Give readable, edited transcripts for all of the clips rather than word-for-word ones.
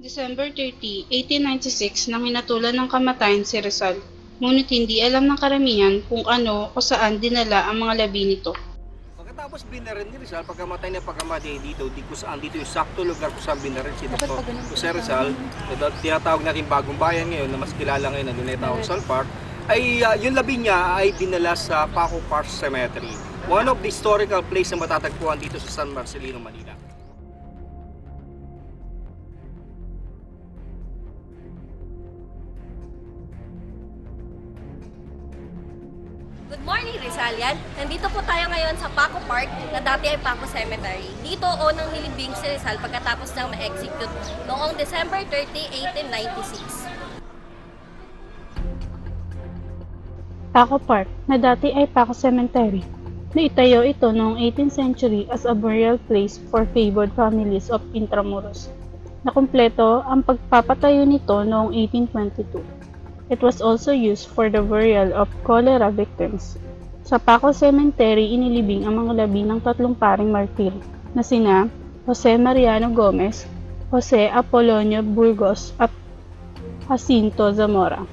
December 30, 1896 nang hinatulan ng kamatayan si Rizal, ngunit hindi alam ng karamihan kung ano o saan dinala ang mga labi nito. Pagkatapos binarin ni Rizal, pagkamatay na pagkamatay dito, di ko saan dito yung sakto lugar kung saan binarin si Dr. Jose Rizal, na tinatawag natin bagong bayan ngayon na mas kilala ngayon na Luneta Rizal Park, ay yung labi niya ay dinala sa Paco Park Cemetery, one of the historical place na matatagpuan dito sa San Marcelino, Manila. Good morning, Rizalian! Nandito po tayo ngayon sa Paco Park na dati ay Paco Cemetery. Dito unang nilibing si Rizal pagkatapos ng ma-execute noong December 30, 1896. Paco Park, na dati ay Paco Cemetery. Naitayo ito noong 18th century as a burial place for favored families of Intramuros. Nakumpleto ang pagpapatayo nito noong 1822. It was also used for the burial of cholera victims. Sa Paco Cemetery inilibing ang mga labi ng tatlong paring martir na sina Jose Mariano Gomez, Jose Apolonio Burgos at Jacinto Zamora.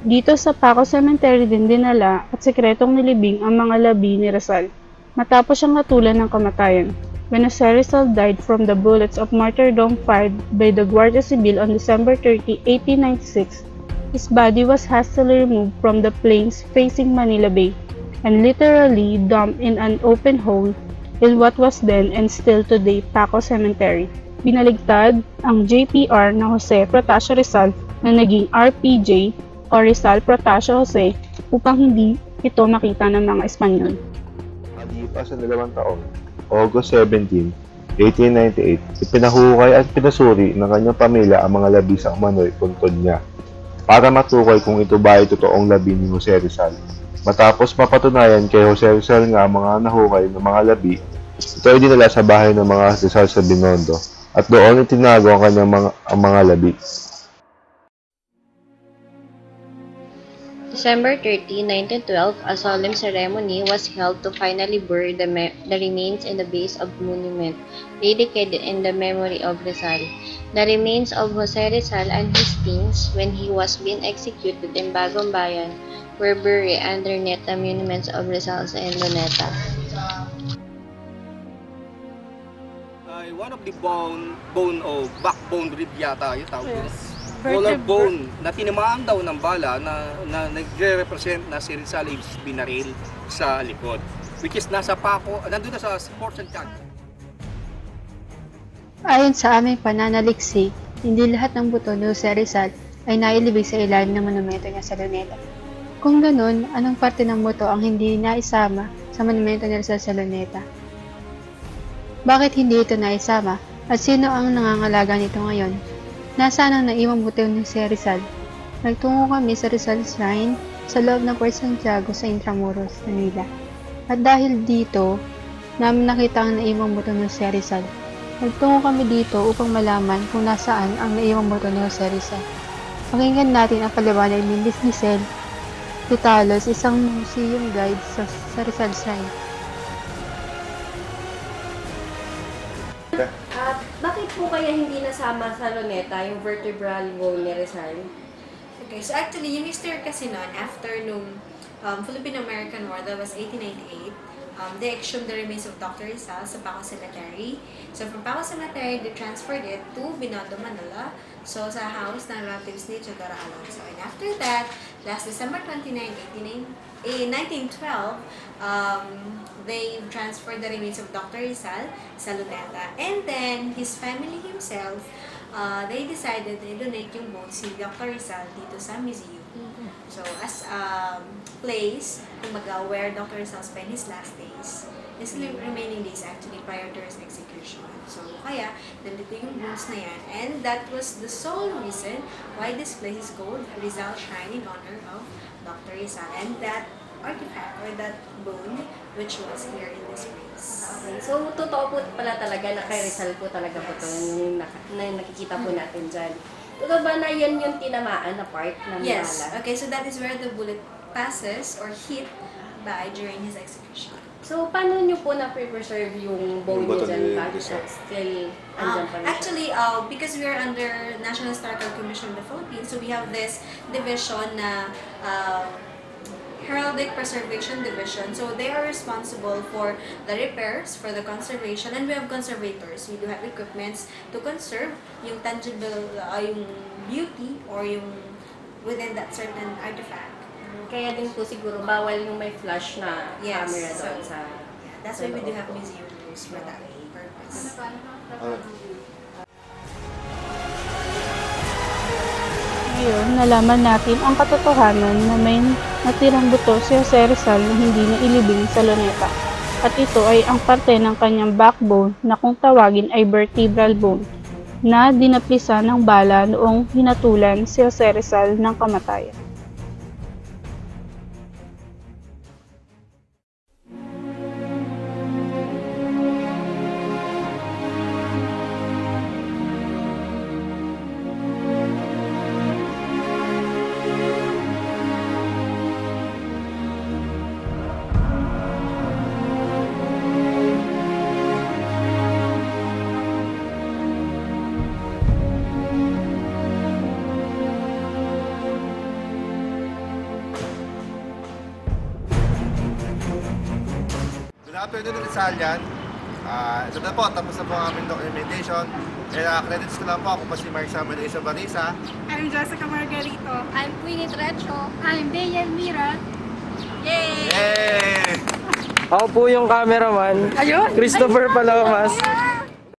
Dito sa Paco Cemetery din dinala at sekretong nilibing ang mga labi ni Rizal matapos siyang hatulan ng kamatayan. When Jose Rizal died from the bullets of martyrdom fired by the Guardia Civil on December 30, 1896, his body was hastily removed from the plains facing Manila Bay and literally dumped in an open hole in what was then and still today Paco Cemetery. Binaligtad ang JPR na Jose Protasio Rizal na naging RPJ o Rizal Protasio Jose upang hindi ito makita ng mga Espanyol. Malipas sa 2 taon, August 17, 1898, ipinahukay at pinasuri ng kanyang pamilya ang mga labi sa umano'y puntod niya para matukoy kung ito ba ay totoong labi ni Jose Rizal. Matapos mapatunayan kay Jose Rizal nga ang mga nahukay ng mga labi, ito ay dinala sa bahay ng mga Rizal sa Binondo at doon itinago ang kanyang mga labi. December 30, 1912, a solemn ceremony was held to finally bury the remains in the base of monument dedicated in the memory of Rizal. The remains of Jose Rizal and his teens, when he was being executed in Bagong Bayan, were buried underneath the monuments of Rizal in Luneta. One of the bone o backbone rib yata yung tawag yun. Collarbone na tinamaan daw ng bala na nagre-represent na si Rizal is binaril sa likod, which is nasa Paco, nandun na sa Sports and Cag. Ayon sa aming pananaliksik, hindi lahat ng buto ni Jose Rizal ay nailibig sa ilalim ng monumento niya sa Luneta. Kung ganun, anong parte ng buto ang hindi naisama sa monumento ni Rizal sa Luneta? Bakit hindi ito naisama at sino ang nangangalaga nito ngayon? Nasaan ang naiwang buto ni Jose Rizal? Nagtungo kami sa Rizal Shrine sa loob ng Port Santiago sa Intramuros, Manila. At dahil dito, namin nakita ang naiwang buto ni Jose Rizal. Nagtungo kami dito upang malaman kung nasaan ang naiwang buto ni Jose Rizal. Pakinggan natin ang paliwanag ni Miss Giselle Titalos, isang museum guide sa Rizal Shrine. Bakit po kaya hindi nasama sa Luneta yung vertebral bone ni Rizal? Okay, so actually, yung history kasi noon, after nung Philippine-American War, that was 1898, they exhumed the remains of Dr. Rizal sa Paco Cemetery. So from Paco Cemetery, they transferred it to Binondo, Manila, so sa house ng relatives ni Teodoro Alonso. And after that, last December 29, 1912, they transferred the remains of Dr. Rizal sa Luneta. And then, his family himself, they decided to donate yung bones si Dr. Rizal dito sa museum. So, as a place, kumbaga, where Dr. Rizal spent his last days, his remaining days actually prior to his execution. So, kaya, nandito yung bones na yan. And that was the sole reason why this place is called Rizal Shrine in honor of Dr. Rizal. And that artifact or that bone which was here in this place. Okay, so totoo po pala talaga na kay Rizal po talaga po ito yung nakikita po natin dyan. Totoo ba na yan yung tinamaan na part ng Yes. bala? Okay, so that is where the bullet passes or hit by during his execution. So, paano nyo po na-preserve yung bone Yung nyo buto dyan? ni Bakit Rizal. still andyan pa rin siya? Actually, because we are under National Historical Commission of the Philippines, so we have this division na Heraldic Preservation Division. So they are responsible for the repairs, for the conservation, and we have conservators. We do have equipments to conserve yung tangible, yung beauty or yung within that certain artifact. Kaya din po siguro bawal yung may flash na Yes, camera doon so, sa... That's why we do have museum rules for that purpose. Ngayon, nalaman natin ang katotohanan na may natirang buto si Jose Rizal na hindi na ilibing sa luneta. At ito ay ang parte ng kanyang backbone na kung tawagin ay vertebral bone na dinaplisa ng bala noong hinatulan si Jose Rizal ng kamatayan. Good afternoon, Rizal yan. Ito na po, tapos na po ang aming documentation. Credits ko lang po, ako po si Marisa Manisa Barisa. I'm Jessica Margarito. I'm Queenie Trecho. I'm Dayan Mira. Yay! Yay! Ako po yung cameraman, Ayun! Christopher Palomas.